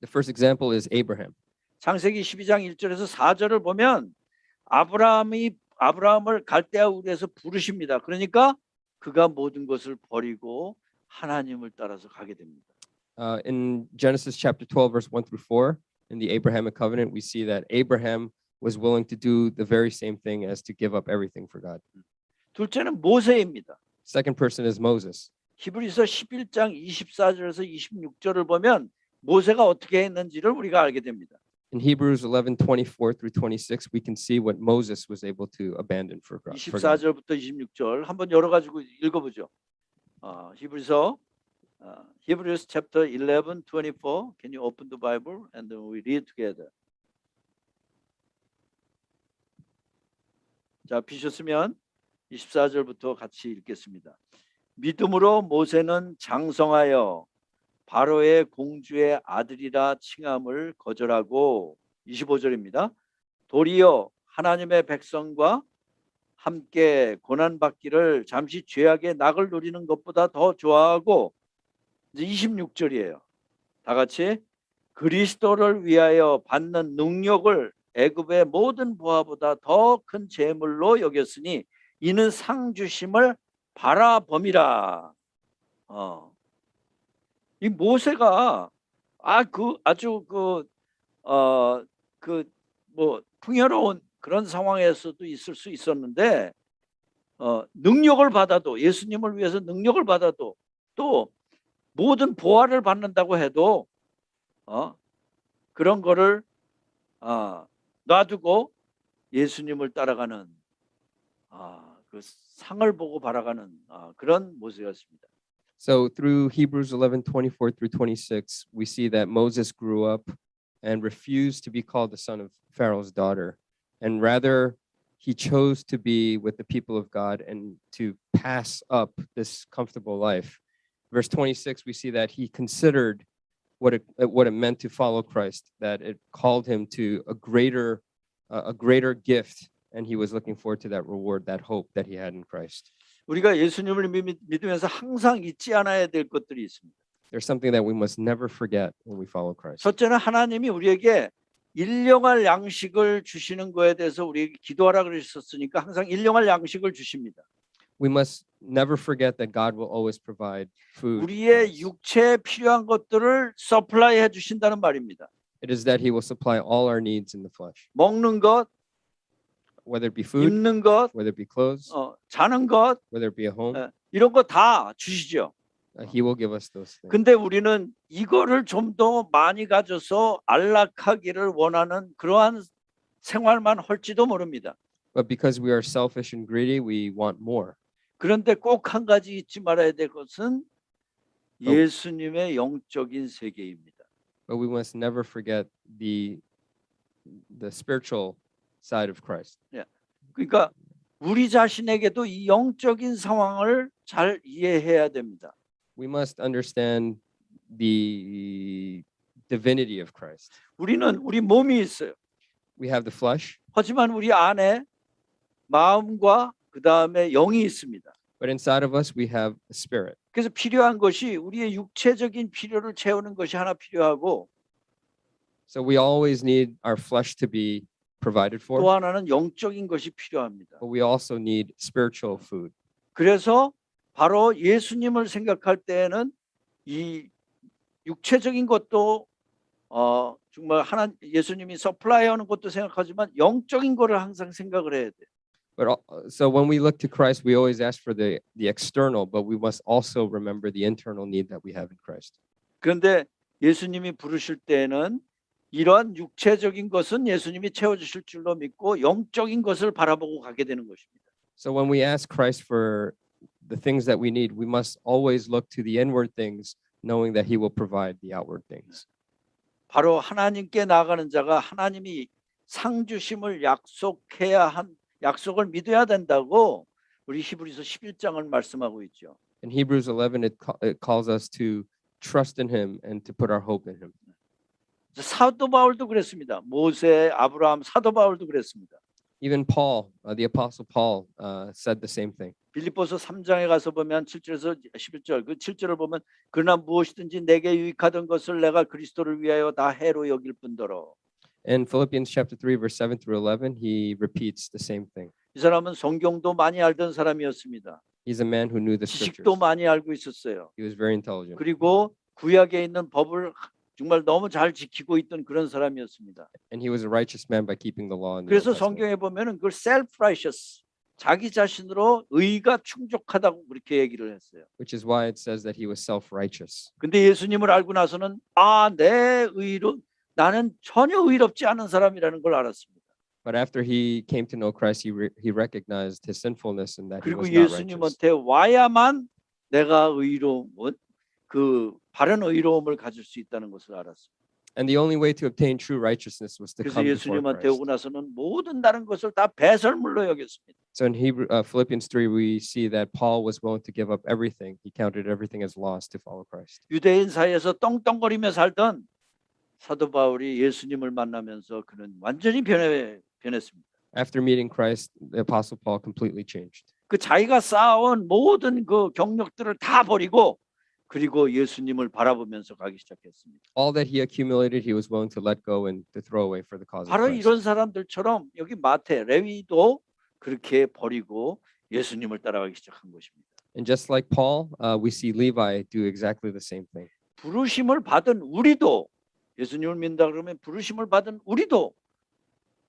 The first example is Abraham.
창세기 12장 1절에서 4절을 보면 아브라함을 갈대아 우르에서 부르십니다. 그러니까 그가 모든 것을 버리고 하나님을 따라서 가게 됩니다.
In Genesis chapter 12, verse 1 through 4, in the Abrahamic covenant, we see that Abraham was willing to do the very same thing as to give up everything for God.
둘째는 모세입니다.
Second person is Moses.
히브리서 11장 24절에서 26절을 보면 모세가 어떻게 했는지를 우리가 알게 됩니다.
In Hebrews 11:24 through 26, we can see what Moses was able to abandon for God.
24절부터 26절 한번 열어가지고 읽어보죠. Hebrews chapter 11:24. Can you open the Bible and then we read together? 자, 비셨으면 24절부터 같이 읽겠습니다. 믿음으로 모세는 장성하여 바로의 공주의 아들이라 칭함을 거절하고 25절입니다. 도리어 하나님의 백성과 함께 고난받기를 잠시 죄악의 낙을 누리는 것보다 더 좋아하고 이제 26절이에요. 다 같이 그리스도를 위하여 받는 능력을 애굽의 모든 보화보다 더 큰 재물로 여겼으니 이는 상 주심을 바라봄이라. 이 모세가 아주 뭐 풍요로운 그런 상황에서도 있을 수 있었는데 능력을 받아도 예수님을 위해서 능력을 받아도 또 모든 보화를 받는다고 해도 그런 거를 놔두고 예수님을 따라가는 그 상을 보고 바라가는 그런 모습이었습니다.
So through Hebrews 11:24 through 26, we see that Moses grew up and refused to be called the son of Pharaoh's daughter, and rather he chose to be with the people of God and to pass up this comfortable life. Verse 26, we see that he considered what it meant to follow Christ, that it called him to a greater gift, and he was looking forward to that reward, that hope that he had in Christ.
우리가 예수님을 믿으면서 항상 잊지 않아야 될 것들이 있습니다.
There's something that we must never forget when we follow Christ.
첫째는 하나님이 우리에게 일용할 양식을 주시는 거에 대해서 우리에게 기도하라 그러셨으니까 항상 일용할 양식을 주십니다.
We must never forget that God will always provide food. for
우리의
us.
육체에 필요한 것들을 서플라이 해 주신다는 말입니다.
It is that he will supply all our needs in the flesh,
먹는 것,
whether it be food,
입는 것,
whether it be clothes,
자는 것,
whether it be a home.
이런 거 다 주시죠.
He will give us those things.
근데 우리는 이거를 좀 더 많이 가져서 안락하기를 원하는 그러한 생활만 할지도 모릅니다.
But because we are selfish and greedy, we want more.
그런데 꼭 한 가지 잊지 말아야 될 것은 예수님의 영적인 세계입니다.
But we must never forget the spiritual side of Christ.
그러니까 우리 자신에게도 이 영적인 상황을 잘 이해해야 됩니다.
We must understand the divinity of Christ.
우리 몸이 있어요.
We have the flesh,
하지만 우리 안에 마음과 그 다음에 영이 있습니다.
but inside of us we have a spirit.
그래서 필요한 것이 우리의 육체적인 필요를 채우는 것이 하나 필요하고
So we always need our flesh to be provided for,
또 하나는 영적인 것이 필요합니다.
but we also need spiritual food.
그래서 바로 예수님을 생각할 때에는 이 육체적인 것도 정말 예수님이 서플라이하는 것도 생각하지만 영적인 거를 항상 생각을 해야 돼요.
But so when we look to Christ, we always ask for the external, but we must also remember the internal need that we have in Christ.
그런데 예수님이 부르실 때에는 이러한 육체적인 것은 예수님이 채워주실 줄로 믿고 영적인 것을 바라보고 가게 되는 것입니다.
So when we ask Christ for the things that we need, we must always look to the inward things, knowing that He will provide the outward things.
바로 하나님께 나아가는 자가 하나님이 상 주심을 약속을 믿어야 된다고 우리 히브리서 11장을 말씀하고 있죠.
In Hebrews 11, it calls us to trust in Him and to put our hope in Him.
사도 바울도 그랬습니다. 모세, 아브라함, 사도 바울도 그랬습니다.
Even Paul, the Apostle Paul, said the same thing.
빌립보서 3장에 가서 보면 7절에서 11절 그 7절을 보면 그러나 무엇이든지 내게 유익하던 것을 내가 그리스도를 위하여 다 해로 여길 뿐더러.
In Philippians chapter 3, verse 7 through 11, he repeats the same thing.
이 사람은 성경도 많이 알던 사람이었습니다.
He's a man who knew the
지식도
scriptures.
많이 알고 있었어요.
He was very intelligent.
그리고 구약에 있는 법을 정말 너무 잘 지키고 있던 그런 사람이었습니다.
And he was a righteous man by keeping the law in the Old
그래서
Testament.
성경에 보면은 그걸 self-righteous 자기 자신으로 의가 충족하다고 그렇게 얘기를 했어요.
Which is why it says that he was self-righteous.
근데 예수님을 알고 나서는 내 의로 나는 전혀 의롭지 않은 사람이라는 걸 알았습니다.
But after he came to know Christ, he recognized his sinfulness and that he
그리고
was not righteous.
예수님한테 와야만 내가 바른 의로움을 가질 수 있다는 것을 알았습니다.
And the only way to obtain true righteousness was to
그래서
come before
예수님한테 오고
Christ.
나서는 모든 다른 것을 다 배설물로 여겼습니다.
So in Philippians 3, we see that Paul was willing to give up everything. He counted everything as loss to follow Christ.
유대인 사이에서 떵떵거리며 살던 사도 바울이 예수님을 만나면서 그는 완전히 변했습니다.
After meeting Christ, the Apostle Paul completely changed.
그 자기가 쌓아온 모든 그 경력들을 다 버리고 그리고 예수님을 바라보면서 가기 시작했습니다.
All that he accumulated, he was willing to let go and to throw away for the cause of
바로
Christ.
이런 사람들처럼 여기 마태, 레위도 그렇게 버리고 예수님을 따라가기 시작한 것입니다.
And just like Paul, we see Levi do exactly the same thing.
부르심을 받은 우리도 예수님을 믿는다 그러면 부르심을 받은 우리도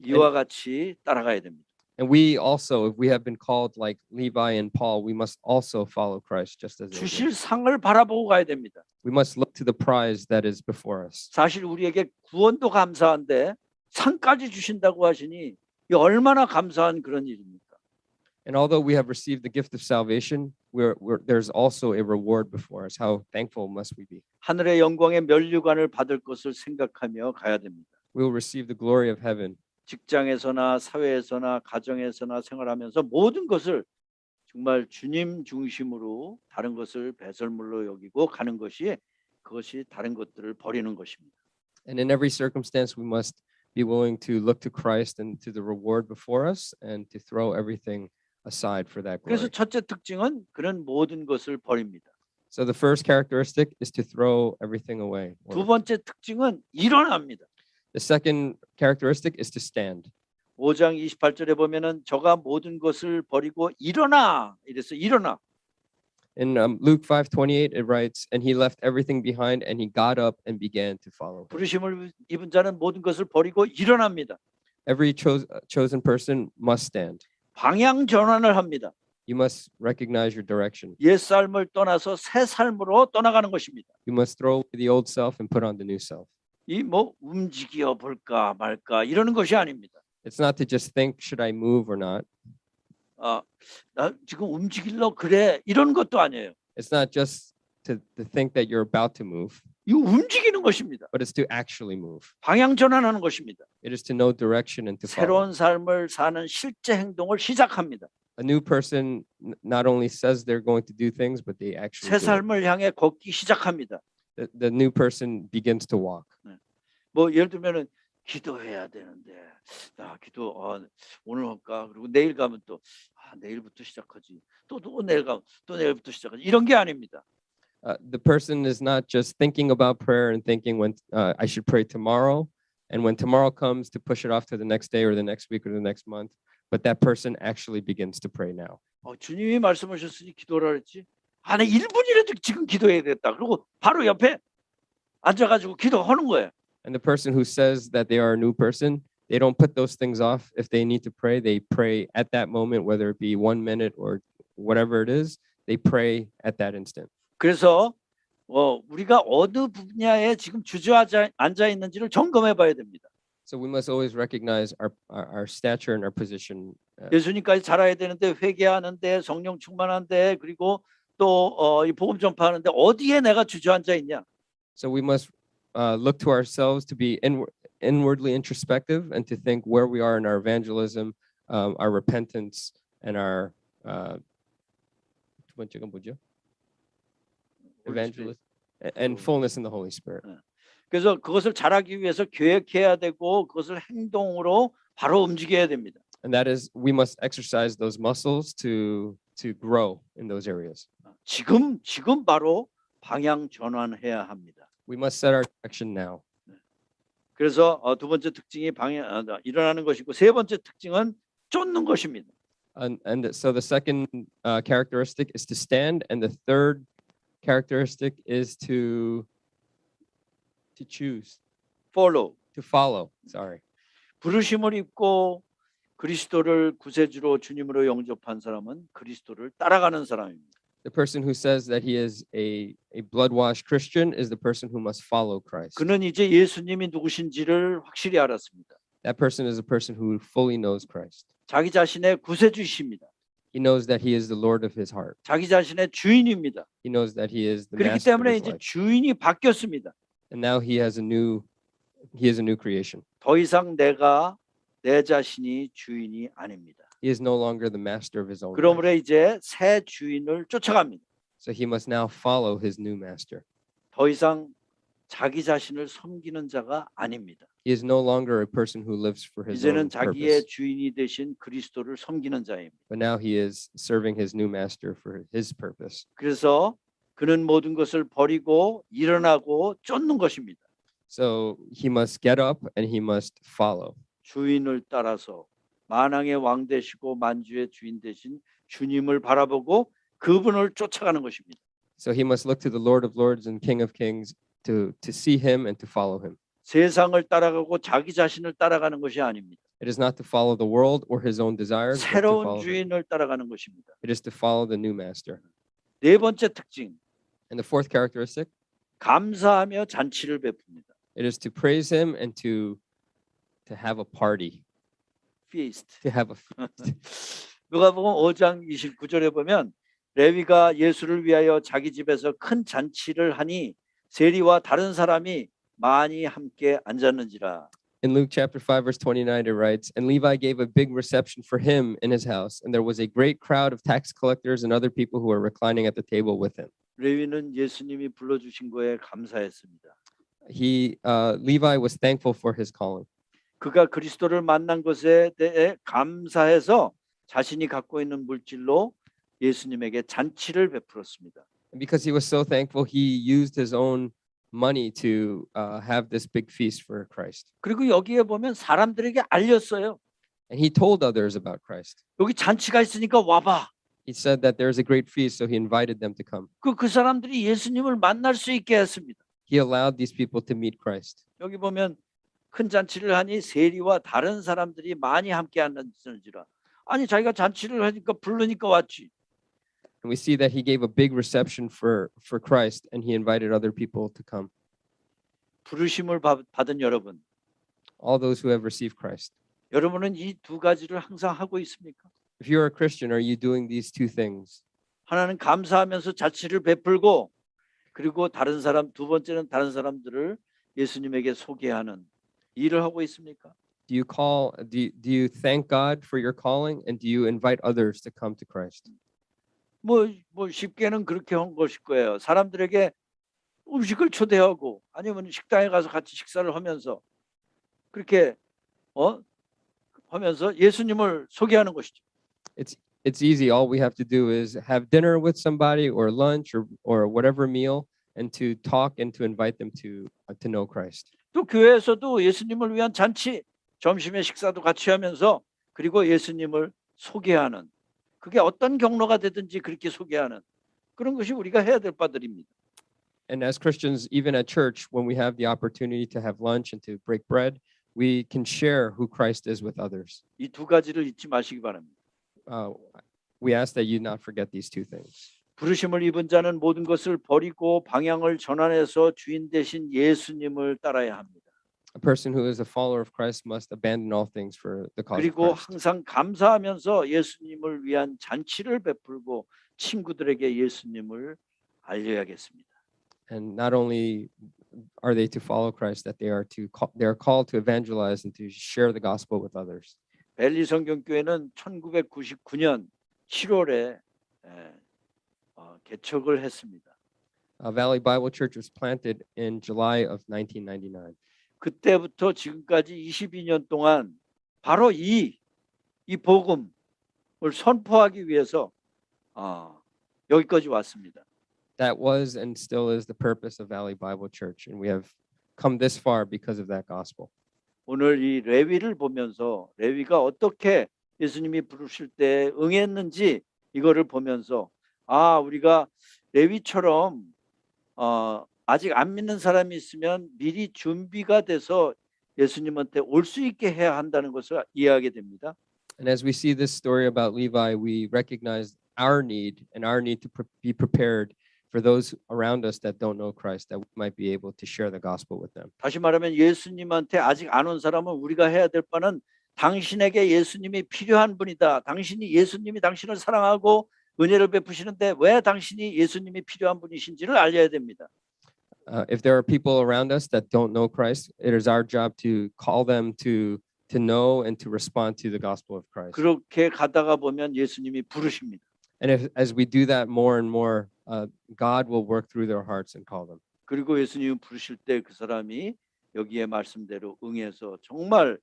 이와 같이 따라가야 됩니다.
And we also, if we have been called like Levi and Paul, we must also follow Christ just as they did.
주실 상을 바라보고 가야 됩니다.
We must look to the prize that is before us.
사실 우리에게 구원도 감사한데 상까지 주신다고 하시니 이 얼마나 감사한 그런 일입니까?
And although we have received the gift of salvation, there's also a reward before us. How thankful must we be?
하늘의 영광의 면류관을 받을 것을 생각하며 가야 됩니다.
We will receive the glory of heaven.
직장에서나 사회에서나 가정에서나 생활하면서 모든 것을 정말 주님 중심으로 다른 것을 배설물로 여기고 가는 것이 그것이 다른 것들을 버리는 것입니다.
And in every circumstance, we must be willing to look to Christ and to the reward before us and to throw everything aside for that
그래서
glory.
첫째 특징은 그런 모든 것을 버립니다.
So the first characteristic is to throw everything away.
두 번째 특징은 일어납니다.
The second characteristic is to stand.
5장 28절에 보면은 저가 모든 것을 버리고 일어나 이래서 일어나.
In Luke 5:28, it writes, "And he left everything behind, and he got up and began to follow."
부르심을 입은 자는 모든 것을 버리고 일어납니다.
Every chosen person must stand.
방향 전환을 합니다.
You must recognize your direction.
옛 삶을 떠나서 새 삶으로 떠나가는 것입니다.
You must throw away the old self and put on the new self.
이 뭐 움직여 볼까 말까 이러는 것이 아닙니다.
It's not to just think, should I move or not?
나 지금 움직일러 그래 이런 것도 아니에요.
It's not just to think that you're about to move,
이거 움직이는 것입니다.
but it's to actually move.
방향 전환하는 것입니다.
It is to know direction and to follow.
새로운 삶을 사는 실제 행동을 시작합니다.
A new person not only says they're going to do things, but they actually
새
do it.
삶을 향해 걷기 시작합니다.
The new person begins to walk.
뭐 예를 들면은 기도해야 되는데 기도 오늘 할까 그리고 내일 가면 또 내일부터 시작하지 또 내일 가면 또 내일부터 시작하지 이런 게 아닙니다.
The person is not just thinking about prayer and thinking when I should pray tomorrow, and when tomorrow comes to push it off to the next day or the next week or the next month, but that person actually begins to pray now.
주님이 말씀하셨으니 기도라 그랬지. 나 1분이라도 지금 기도해야 겠다. 그리고 바로 옆에 앉아가지고 기도하는 거예요.
And the person who says that they are a new person, they don't put those things off. If they need to pray, they pray at that moment, whether it be 1 minute or whatever it is, they pray at that instant.
그래서 우리가 어느 분야에 지금 주저앉아 앉아 있는지를 점검해 봐야 됩니다.
So we must always recognize our stature and our position.
예수님까지 자라야 되는데 회개하는데 성령 충만한데 그리고 또 이 복음 전파하는데 어디에 내가 주저앉아 있냐?
So we must look to ourselves to be inwardly introspective and to think where we are in our evangelism, our repentance, and our 두 번째가 뭐죠? Evangelism and fullness in the Holy Spirit.
그래서 그것을 잘하기 위해서 계획해야 되고 그것을 행동으로 바로 움직여야 됩니다.
And that is, we must exercise those muscles to grow in those areas.
지금 바로 방향 전환해야 합니다.
We must set our direction now.
그래서 두 번째 특징이 일어나는 것이고 세 번째 특징은 쫓는 것입니다.
And so the second characteristic is to stand, and the third characteristic is to choose,
follow.
to follow. Sorry.
부르심을 입고 그리스도를 구세주로 주님으로 영접한 사람은 그리스도를 따라가는 사람입니다.
The person who says that he is a blood-washed Christian is the person who must follow Christ.
그는 이제 예수님이 누구신지를 확실히 알았습니다.
That person is a person who fully knows Christ.
자기 자신의 구세주이십니다.
He knows that he is the Lord of his heart.
자기 자신의 주인입니다.
He knows that he is the
그렇기
master of
때문에
his
이제
life.
주인이 바뀌었습니다.
And now he is a new creation.
더 이상 내 자신이 주인이 아닙니다.
He is no longer the master of his own life.
그러므로 이제 새 주인을 쫓아갑니다.
So he must now follow his new master.
더 이상 자기 자신을 섬기는 자가 아닙니다.
He is no longer a person who lives for his own
이제는 자기의
purpose.
주인이 되신 그리스도를 섬기는 자입니다.
But now he is serving his new master for his purpose.
그래서 그는 모든 것을 버리고 일어나고 쫓는 것입니다.
So he must get up and he must follow.
주인을 따라서 만왕의 왕 되시고 만주의 주인 되신 주님을 바라보고 그분을 쫓아가는 것입니다.
So he must look to the Lord of Lords and King of Kings to see him and to follow him.
세상을 따라가고 자기 자신을 따라가는 것이 아닙니다.
It is not to follow the world or his own desires, but to
새로운
follow him.
주인을 따라가는 것입니다.
It is to follow the new master.
네 번째 특징,
And the fourth characteristic,
감사하며 잔치를 베풉니다.
it is to praise him and to have a party,
feast.
to have a feast.
누가복음 5장 29절에 보면 레위가 예수를 위하여 자기 집에서 큰 잔치를 하니 세리와 다른 사람이 많이 함께 앉았는지라.
In Luke chapter 5 verse 29 it writes, and Levi gave a big reception for him in his house, and there was a great crowd of tax collectors and other people who were reclining at the table with him.
레위는 예수님이 불러주신 거에 감사했습니다.
Levi was thankful for his calling.
그가 그리스도를 만난 것에 대해 감사해서 자신이 갖고 있는 물질로 예수님에게 잔치를 베풀었습니다.
And because he was so thankful, he used his own money to have this big feast for Christ.
그리고 여기에 보면 사람들에게 알렸어요.
And he told others about Christ.
여기 잔치가 있으니까 와봐.
He said that there's a great feast, so he invited them to come.
그 사람들이 예수님을 만날 수 있게 했습니다.
He allowed these people to meet Christ.
여기 보면 큰 잔치를 하니 세리와 다른 사람들이 많이 함께 앉았는지라. 아니 자기가 잔치를 하니까 부르니까 왔지.
And we see that he gave a big reception for Christ, and he invited other people to come.
부르심을 받은 여러분,
All those who have received Christ.
여러분은 이 두 가지를 항상 하고 있습니까?
If you're a Christian, are you doing these two things?
하나는 감사하면서 잔치를 베풀고, 그리고 다른 사람, 두 번째는 다른 사람들을 예수님에게 소개하는 일을 하고 있습니까?
Do you thank God for your calling, and do you invite others to come to Christ?
뭐 쉽게는 그렇게 한 것일 거예요. 사람들에게 음식을 초대하고 아니면 식당에 가서 같이 식사를 하면서 그렇게 하면서 예수님을 소개하는 것이죠.
It's easy. All we have to do is have dinner with somebody or lunch or whatever meal, and to talk and to invite them to know Christ.
또 교회에서도 예수님을 위한 잔치, 점심에 식사도 같이 하면서 그리고 예수님을 소개하는, 그게 어떤 경로가 되든지 그렇게 소개하는 그런 것이 우리가 해야 될 바들입니다.
And as Christians, even at church, when we have the opportunity to have lunch and to break bread, we can share who Christ is with others.
이 두 가지를 잊지 마시기 바랍니다.
We ask that you not forget these two things.
부르심을 입은 자는 모든 것을 버리고 방향을 전환해서 주인 되신 예수님을 따라야 합니다.
A person who is a follower of Christ must abandon all things for the cause of
그리고
Christ.
항상 감사하면서 예수님을 위한 잔치를 베풀고 친구들에게 예수님을 알려야겠습니다.
And not only are they to follow Christ, that they are called to evangelize and to share the gospel with others.
벨리 성경교회는 1999년 7월에 개척을 했습니다.
Valley Bible Church was planted in July of 1999.
그때부터 지금까지 22년 동안 바로 이 복음을 선포하기 위해서 여기까지 왔습니다.
That was and still is the purpose of Valley Bible Church, and we have come this far because of that gospel.
오늘 이 레위를 보면서 레위가 어떻게 예수님이 부르실 때 응했는지 이거를 보면서 우리가 레위처럼 아직 안 믿는 사람이 있으면 미리 준비가 돼서 예수님한테 올 수 있게 해야 한다는 것을 이해하게 됩니다.
And as we see this story about Levi, we recognize our need to be prepared for those around us that don't know Christ, that we might be able to share the gospel with them.
다시 말하면 예수님한테 아직 안 온 사람은 우리가 해야 될 바는 당신에게 예수님이 필요한 분이다. 예수님이 당신을 사랑하고 은혜를 베푸시는데 왜 당신이 예수님이 필요한 분이신지를 알려야 됩니다.
If there are people around us that don't know Christ, it is our job to call them to know and to respond to the gospel of Christ.
그렇게 가다가 보면 예수님이 부르십니다.
And as we do that more and more, God will work through their hearts and call them.
그리고 예수님이 부르실 때 그 사람이 여기에 말씀대로 응해서 정말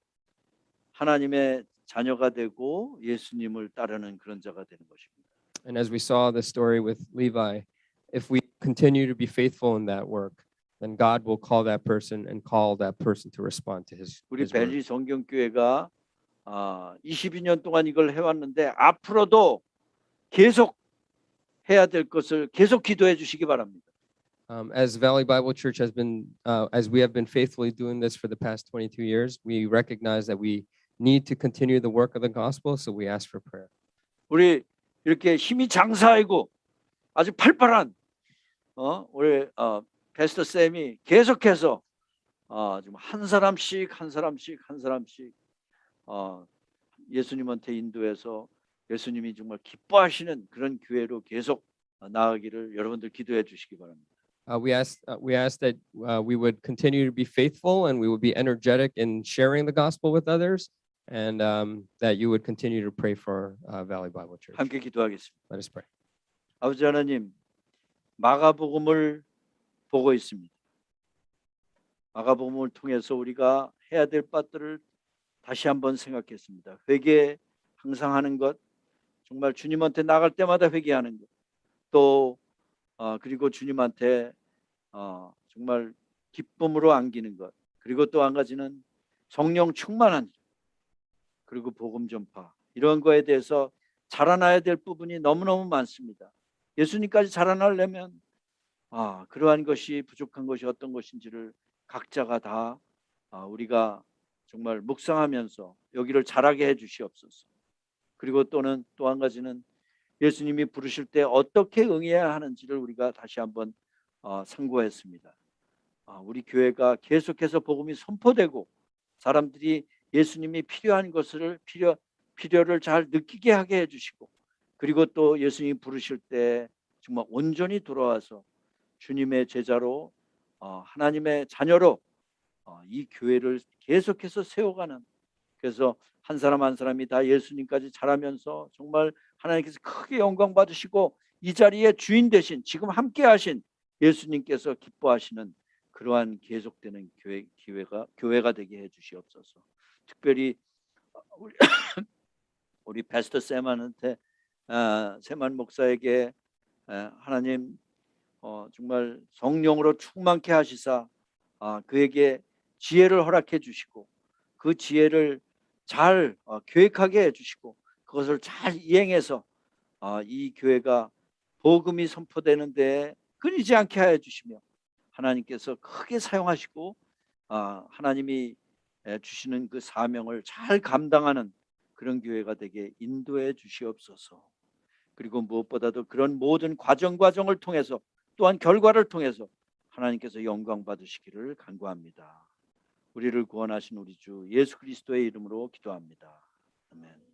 하나님의 자녀가 되고 예수님을 따르는 그런 자가 되는 것입니다.
And as we saw the story with Levi, if we continue to be faithful in that work, then God will call that person and call that person to respond to his
우리
word.
벨리 성경교회가 22년 동안 이걸 해왔는데 앞으로도 계속 해야 될 것을 계속 기도해 주시기 바랍니다.
As Valley Bible Church has been, as we have been faithfully doing this for the past 22 years, we recognize that we need to continue the work of the gospel, so we ask for prayer.
우리 이렇게 힘이 장사이고 아주 팔팔한 우리 패스터 쌤이 계속해서 지금 한 사람씩 예수님한테 인도해서 예수님이 정말 기뻐하시는 그런 교회로 계속 나아가기를 여러분들 기도해 주시기 바랍니다.
We ask that we would continue to be faithful and we would be energetic in sharing the gospel with others, and that you would continue to pray for Valley Bible Church.
함께 기도하겠습니다.
Let us pray.
아버지 하나님, 마가복음을 보고 있습니다. 마가복음을 통해서 우리가 해야 될 바들을 다시 한번 생각했습니다. 회개 항상 하는 것, 정말 주님한테 나갈 때마다 회개하는 것, 또 그리고 주님한테 정말 기쁨으로 안기는 것, 그리고 또 한 가지는 성령 충만한 것, 그리고 복음 전파, 이런 거에 대해서 자라나야 될 부분이 너무너무 많습니다. 예수님까지 자라나려면 그러한 것이 부족한 것이 어떤 것인지를 각자가 다 우리가 정말 묵상하면서 여기를 자라게 해 주시옵소서. 그리고 또 한 가지는 예수님이 부르실 때 어떻게 응해야 하는지를 우리가 다시 한번 상고했습니다. 우리 교회가 계속해서 복음이 선포되고 사람들이 예수님이 필요한 것을 필요를 잘 느끼게 하게 해주시고, 그리고 또 예수님이 부르실 때 정말 온전히 돌아와서 주님의 제자로 하나님의 자녀로 이 교회를 계속해서 세워가는, 그래서 한 사람 한 사람이 다 예수님까지 자라면서 정말 하나님께서 크게 영광 받으시고 이 자리에 주인 되신, 지금 함께 하신 예수님께서 기뻐하시는 그러한 계속되는 교회가 되게 해 주시옵소서. 특별히 우리 패스터 쌤한테 세만 목사에게 하나님 정말 성령으로 충만케 하시사 그에게 지혜를 허락해 주시고 그 지혜를 잘 계획하게 해주시고 그것을 잘 이행해서 이 교회가 복음이 선포되는데 끊이지 않게 하여 주시며 하나님께서 크게 사용하시고 하나님이 주시는 그 사명을 잘 감당하는 그런 교회가 되게 인도해 주시옵소서. 그리고 무엇보다도 그런 모든 과정을 통해서 또한 결과를 통해서 하나님께서 영광 받으시기를 간구합니다. 우리를 구원하신 우리 주 예수 그리스도의 이름으로 기도합니다. 아멘.